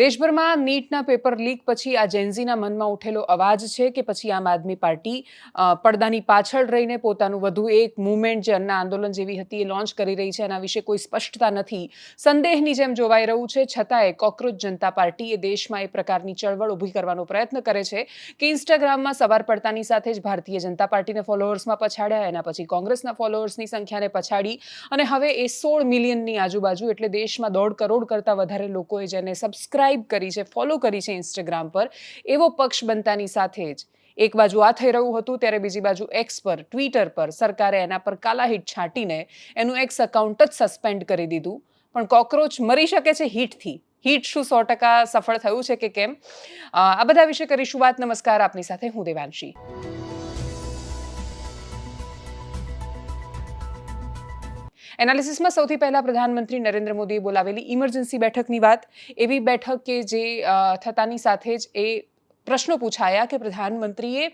દેશભરમાં નીટના paper leak પછી આ જેન્ઝીના મનમાં ઉઠેલો અવાજ છે કે પછી આમ આદમી પાર્ટી પડદાની પાછળ રહીને પોતાનું વધુ એક મૂવમેન્ટ જે અન્ના આંદોલન જેવી હતી એ લોન્ચ કરી રહી છે, એના વિશે કોઈ સ્પષ્ટતા નથી. સંદેહની જેમ જોવાઈ રહ્યું છે. છતાંય કોકરોચ જનતા પાર્ટી એ દેશમાં એ પ્રકારની ચળવળ ઊભી કરવાનો પ્રયત્ન કરે છે કે ઇન્સ્ટાગ્રામમાં સવાર પડતાની સાથે જ ભારતીય જનતા પાર્ટીને ફોલોઅર્સમાં પછાડ્યા, એના પછી કોંગ્રેસના ફોલોઅર્સની સંખ્યાને પછાડી અને હવે એ 16 મિલિયનની આજુબાજુ, એટલે દેશમાં 1.5 કરોડ કરતાં વધારે લોકોએ જેને સબસ્ક્રાઇબ કરી છે, ફોલો કરી છે ઇન્સ્ટાગ્રામ પર, એવો પક્ષ બનતાની સાથે જ એક બાજુ આ થઈ રહ્યું હતું, ત્યારે બીજી બાજુ એક્સ પર, ટ્વિટર પર સરકારે એના પર કાલા હિટ છાંટીને એનું એક્સ એકાઉન્ટ જ સસ્પેન્ડ કરી દીધું. પણ કોકરોચ મરી શકે છે હિટથી. હિટ શું 100% સફળ થયું છે કે કેમ, આ બધા વિશે કરીશું વાત. નમસ્કાર, આપની સાથે હું દેવાંશી. એનાલિસિસમાં સૌથી પહેલા પ્રધાનમંત્રી નરેન્દ્ર મોદીએ બોલાવેલી ઇમરજન્સી બેઠકની વાત. એવી બેઠક કે જે થતાની સાથે જ એ પ્રશ્નો પૂછાયા કે પ્રધાનમંત્રીએ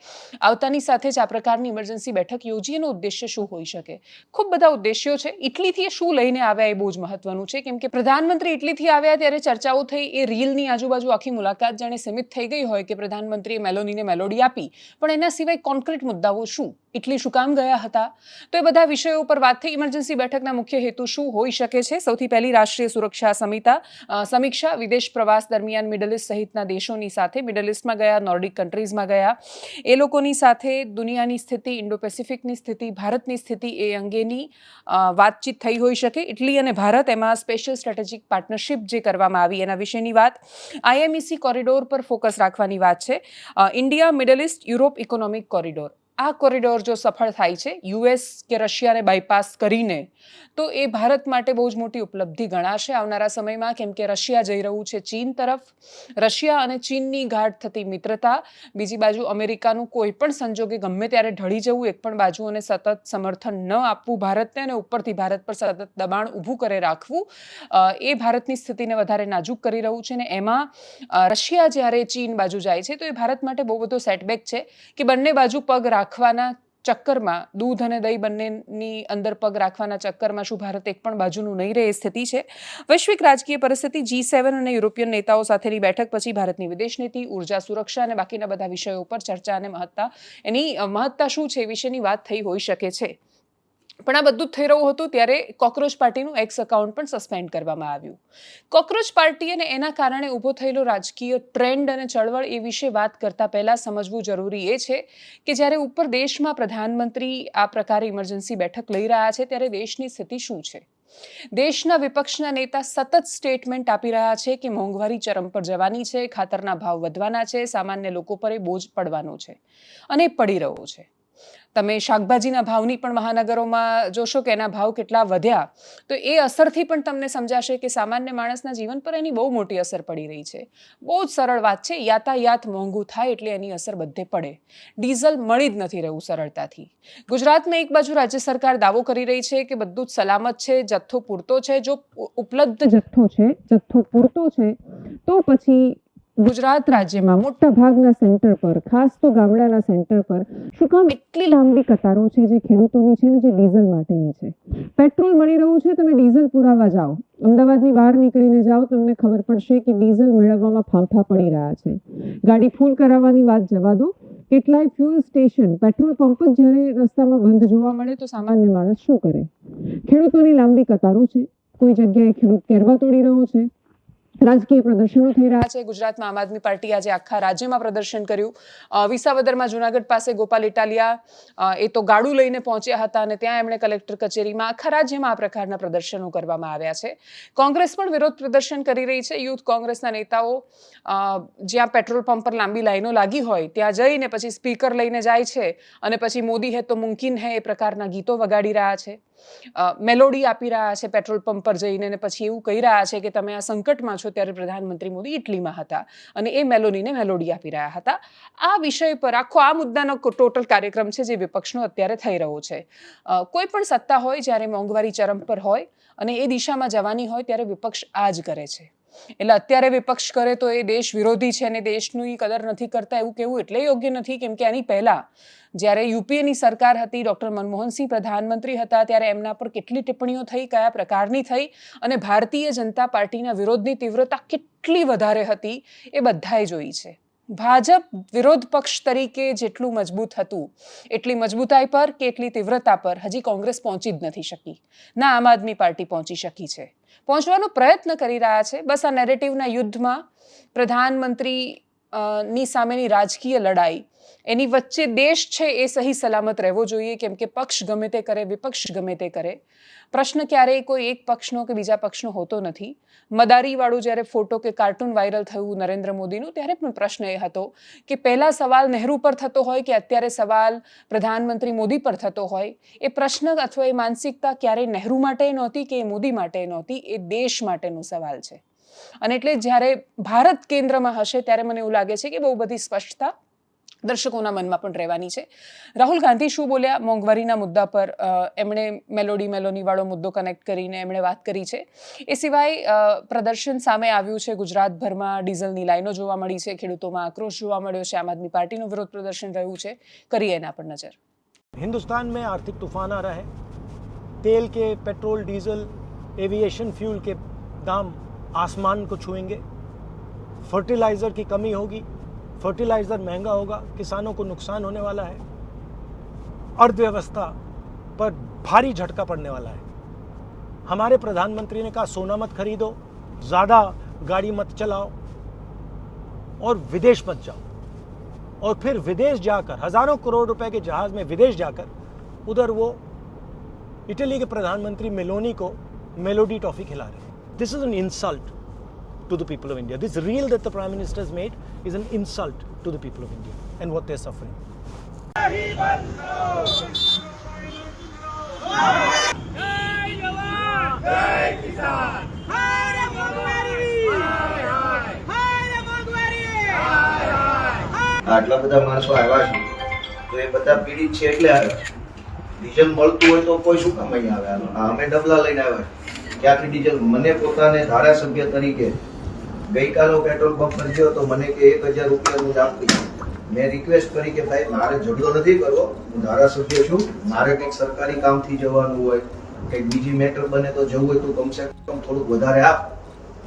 આવતાની સાથે જ આ પ્રકારની ઇમરજન્સી બેઠક યોજી, એનો ઉદ્દેશ્ય શું હોઈ શકે? ખૂબ બધા ઉદ્દેશ્યો છે. ઇટલીથી શું લઈને આવ્યા એ બહુ જ મહત્વનું છે, કેમ કે પ્રધાનમંત્રી ઇટલીથી આવ્યા ત્યારે ચર્ચાઓ થઈ, એ રીલની આજુબાજુ આખી મુલાકાત જાણે સીમિત થઈ ગઈ હોય કે પ્રધાનમંત્રીએ મેલોનીને મેલોડી આપી, પણ એના સિવાય કોન્ક્રીટ મુદ્દાઓ શું? ઇટલી શું કામ ગયા હતા? તો એ બધા વિષયો ઉપર વાત થઈ. ઇમરજન્સી બેઠકના મુખ્ય હેતુ શું હોઈ શકે છે? સૌથી પહેલી રાષ્ટ્રીય સુરક્ષા સમીક્ષા. વિદેશ પ્રવાસ દરમિયાન મિડલ ઇસ્ટ સહિતના દેશોની સાથે, મિડલ ઇસ્ટમાં ગયા, નોર્ડિક કન્ટ્રીઝમાં ગયા, એ લોકોની સાથે દુનિયાની સ્થિતિ, ઇન્ડો પેસિફિકની સ્થિતિ, ભારતની સ્થિતિ, એ અંગેની વાતચીત થઈ હોઈ શકે. ઇટલી અને ભારત, એમાં સ્પેશિયલ સ્ટ્રેટેજિક પાર્ટનરશિપ જે કરવામાં આવી એના વિશેની વાત. IMEC કોરિડોર પર ફોકસ રાખવાની વાત છે. India middle east Europe economic corridor. આ કોરિડોર જો સફળ થાય છે, US કે રશિયાને બાયપાસ કરીને, તો એ ભારત માટે બહુ જ મોટી ઉપલબ્ધિ ગણાશે આવનારા સમયમાં, કેમ કે રશિયા જઈ રહ્યું છે ચીન તરફ. રશિયા અને ચીનની ગાઢ થતી મિત્રતા, બીજી બાજુ અમેરિકાનું કોઈ પણ સંજોગે ગમે ત્યારે ઢળી જવું, એક પણ બાજુઓને સતત સમર્થન ન આપવું ભારતને, અને ઉપરથી ભારત પર સતત દબાણ ઊભું કરે રાખવું, એ ભારતની સ્થિતિને વધારે નાજુક કરી રહ્યું છે. ને એમાં રશિયા જ્યારે ચીન બાજુ જાય છે, તો એ ભારત માટે બહુ બધો સેટબેક છે કે બંને બાજુ પગ રાખવાના ચક્કરમાં, દૂધ અને દહીં બંનેની અંદર પગ રાખવાના ચક્કરમાં શું ભારત એક પણ બાજુનું નહીં રહે, એ સ્થિતિ છે. વૈશ્વિક રાજકીય પરિસ્થિતિ, G7 અને યુરોપિયન નેતાઓ સાથેની બેઠક પછી ભારતની વિદેશ નીતિ, ઉર્જા સુરક્ષા અને બાકીના બધા વિષયો પર ચર્ચા અને મહત્તા શું છે એ વિશેની વાત થઈ હોઈ શકે છે. પણ આ બધું જ થઈ રહ્યું હતું ત્યારે કોકરોચ પાર્ટીનું એક્સ એકાઉન્ટ પણ સસ્પેન્ડ કરવામાં આવ્યું. કોકરોચ પાર્ટી અને એના કારણે ઊભો થયેલો રાજકીય ટ્રેન્ડ અને ચળવળ, એ વિશે વાત કરતા પહેલા સમજવું જરૂરી એ છે કે જ્યારે ઉપર દેશમાં પ્રધાનમંત્રી આ પ્રકારે ઇમરજન્સી બેઠક લઈ રહ્યા છે, ત્યારે દેશની સ્થિતિ શું છે? દેશના વિપક્ષના નેતા સતત સ્ટેટમેન્ટ આપી રહ્યા છે કે મોંઘવારી ચરમ પર જવાની છે, ખાતરના ભાવ વધવાના છે, સામાન્ય લોકો પર એ બોજ પડવાનો છે, અને પડી રહ્યો છે. તમે શાકભાજીના ભાવની પણ મહાનગરોમાં જોશો કે એના ભાવ કેટલા વધ્યા, તો એ અસરથી પણ તમને સમજાશે કે સામાન્ય માણસના જીવન પર એની બહુ મોટી અસર પડી રહી છે. બહુ જ સરળ વાત છે. યાતાયાત મોંઘું થાય એટલે એની અસર બધે પડે. ડીઝલ મળી જ નથી રહ્યું સરળતાથી. ગુજરાતમાં એક બાજુ રાજ્ય સરકાર દાવો કરી રહી છે કે બધું જ સલામત છે, જથ્થો પૂરતો છે. જો ઉપલબ્ધ જથ્થો છે, જથ્થો પૂરતો છે, તો પછી ગુજરાત રાજ્યમાં મોટા ભાગના સેન્ટર પર, ખાસ તો ગામડાના સેન્ટર પર, શું કામ એટલી લાંબી કતારો છે જે ખેડૂતોની છે ને જે ડીઝલ માટેની છે? પેટ્રોલ મળી રહ્યું છે, તમે ડીઝલ પુરાવા જાઓ, અમદાવાદની બહાર નીકળીને જાઓ, તમને ખબર પડશે કે ડીઝલ મેળવવામાં ફાંફા પડી રહ્યા છે. ગાડી ફૂલ કરાવવાની વાત જવા દો, કેટલાય ફ્યુઅલ સ્ટેશન, પેટ્રોલ પંપ જ જ્યારે રસ્તામાં બંધ જોવા મળે તો સામાન્ય માણસ શું કરે? ખેડૂતોની લાંબી કતારો છે, કોઈ જગ્યાએ ખેડૂત કેરવા તોડી રહ્યો છે, રાજકીય પ્રદર્શનો થઈ રહ્યા છે. ગુજરાતમાં આમ આદમી પાર્ટી આજે આખા રાજ્યમાં પ્રદર્શન કર્યું. વિસાવદરમાં જુનાગઢ પાસે ગોપાલ ઇટાલિયા એ તો ગાડું લઈને પહોંચ્યા હતા, અને ત્યાં એમણે કલેક્ટર કચેરીમાં આખા રાજ્યમાં આ પ્રકારના પ્રદર્શનો કરવામાં આવ્યા છે. કોંગ્રેસ પણ વિરોધ પ્રદર્શન કરી રહી છે. યુથ કોંગ્રેસના નેતાઓ જ્યાં પેટ્રોલ પંપ પર લાંબી લાઈનો લાગી હોય ત્યાં જઈને પછી સ્પીકર લઈને જાય છે, અને પછી મોદી હે તો મુમકિન હે એ પ્રકારના ગીતો વગાડી રહ્યા છે, મેલોડી આપી રહ્યા છે પેટ્રોલ પંપ પર જઈને, અને પછી એવું કહી રહ્યા છે કે તમે આ સંકટમાં છો. ત્યારે પ્રધાનમંત્રી મોદી ઇટલીમાં હતા અને એ મેલોડીને મેલોડી આપી રહ્યા હતા. આ વિષય પર આખો આ મુદ્દાનો ટોટલ કાર્યક્રમ છે જે વિપક્ષનો અત્યારે થઈ રહ્યો છે. કોઈ પણ સત્તા હોય, જ્યારે મોંઘવારી ચરમ પર હોય અને એ દિશામાં જવાની હોય, ત્યારે વિપક્ષ આ જ કરે છે. એટલે અત્યારે વિપક્ષ કરે તો એ દેશ વિરોધી છે અને દેશની કદર નથી કરતા એવું કહેવું એટલે યોગ્ય નથી, કેમ કે આની પહેલા જ્યારે યુપીએની સરકાર હતી, ડૉક્ટર મનમોહનસિંહ પ્રધાનમંત્રી હતા, ત્યારે એમના પર કેટલી ટિપ્પણીઓ થઈ, કયા પ્રકારની થઈ અને ભારતીય જનતા પાર્ટીના વિરોધની તીવ્રતા કેટલી વધારે હતી એ બધાએ જોઈ છે. ભાજપ વિરોધ પક્ષ તરીકે જેટલું મજબૂત હતું એટલી મજબૂતાઈ પર કે એટલી તીવ્રતા પર હજી કોંગ્રેસ પહોંચી જ નથી શકી, ના આમ આદમી પાર્ટી પહોંચી શકી છે. પહોંચવાનો પ્રયત્ન કરી રહ્યા છે. બસ આ નેરેટિવના યુદ્ધમાં પ્રધાનમંત્રી ની સામેની રાજકીય લડાઈ એની વચ્ચે દેશ છે એ સહી સલામત રહેવો જોઈએ, કેમ કે પક્ષ ગમે તે કરે, વિપક્ષ ગમે તે કરે, પ્રશ્ન ક્યારેય કોઈ એક પક્ષનો કે બીજા પક્ષનો હોતો નથી. મદારીવાળું જ્યારે ફોટો કે કાર્ટૂન વાયરલ થયું નરેન્દ્ર મોદીનું, ત્યારે પણ પ્રશ્ન એ હતો કે પહેલા સવાલ નહેરુ પર થતો હોય કે અત્યારે સવાલ પ્રધાનમંત્રી મોદી પર થતો હોય, એ પ્રશ્ન અથવા એ માનસિકતા ક્યારેય નહેરુ માટે નહોતી કે મોદી માટે નહોતી, એ દેશ માટેનો સવાલ છે. અને એટલે જ્યારે ભારત કેન્દ્રમાં હશે ત્યારે મને એવું લાગે છે કે બહુ બધી સ્પષ્ટતા દર્શકોના મનમાં પણ રહેવાની છે. રાહુલ ગાંધી શું બોલ્યા મોંઘવારીના મુદ્દા પર, એમણે મેલોનીવાળો મુદ્દો કનેક્ટ કરીને એમણે વાત કરી છે. એ સિવાય પ્રદર્શન સામે આવ્યું છે, ગુજરાતભરમાં ડીઝલની લાઈનો જોવા મળી છે, ખેડૂતોમાં આક્રોશ જોવા મળ્યો છે, આમ આદમી પાર્ટીનું વિરોધ પ્રદર્શન રહ્યું છે. કરીએ એના પર નજર. हिंदुस्तान में आर्थिक तूफान आ रहा है. तेल के, पेट्रोल, डीजल, एविएशन फ्यूल के दाम आसमान को छुएंगे. फर्टिलाइज़र की कमी होगी, फर्टिलाइज़र महंगा होगा, किसानों को नुकसान होने वाला है, अर्थव्यवस्था पर भारी झटका पड़ने वाला है. हमारे प्रधानमंत्री ने कहा सोना मत खरीदो, ज़्यादा गाड़ी मत चलाओ और विदेश मत जाओ. और फिर विदेश जाकर हजारों करोड़ रुपए के जहाज में विदेश जाकर उधर वो इटली के प्रधानमंत्री मेलोनी को मेलोडी टॉफी खिला रहे हैं. This is an insult to the people of India. This reel that the Prime Minister has made is an insult to the people of India and what they're suffering. આટલા બધા માણસો આવ્યા છે તો એ બધા પીડિત છે એટલે આવ્યા છે. ડીઝલ મળતું હોય તો કોઈ શું કામ અહીંયા આવ્યા? અમે ડબલા લઈને આવ્યા છે. ક્યાંથી ડીઝલ? મને પોતાને ધારાસભ્ય તરીકે ગઈકાલો પેટ્રોલ પંપ પર ગયો તો મને કે 1000 રૂપિયાનું જ આપી. મેં રિક્વેસ્ટ કરી કે ભાઈ મારે ઝઘડો નથી કરવો, હું ધારાસભ્ય છું, મારે કંઈક સરકારી કામથી જવાનું હોય, કંઈક બીજી મેટર બને તો જવું હોય તો કમસે કમ થોડુંક વધારે આપ.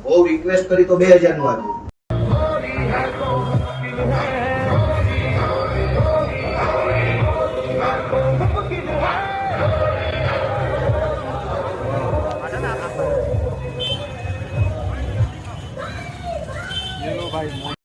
બહુ રિક્વેસ્ટ કરી તો 2000 નું આપ્યું. भाई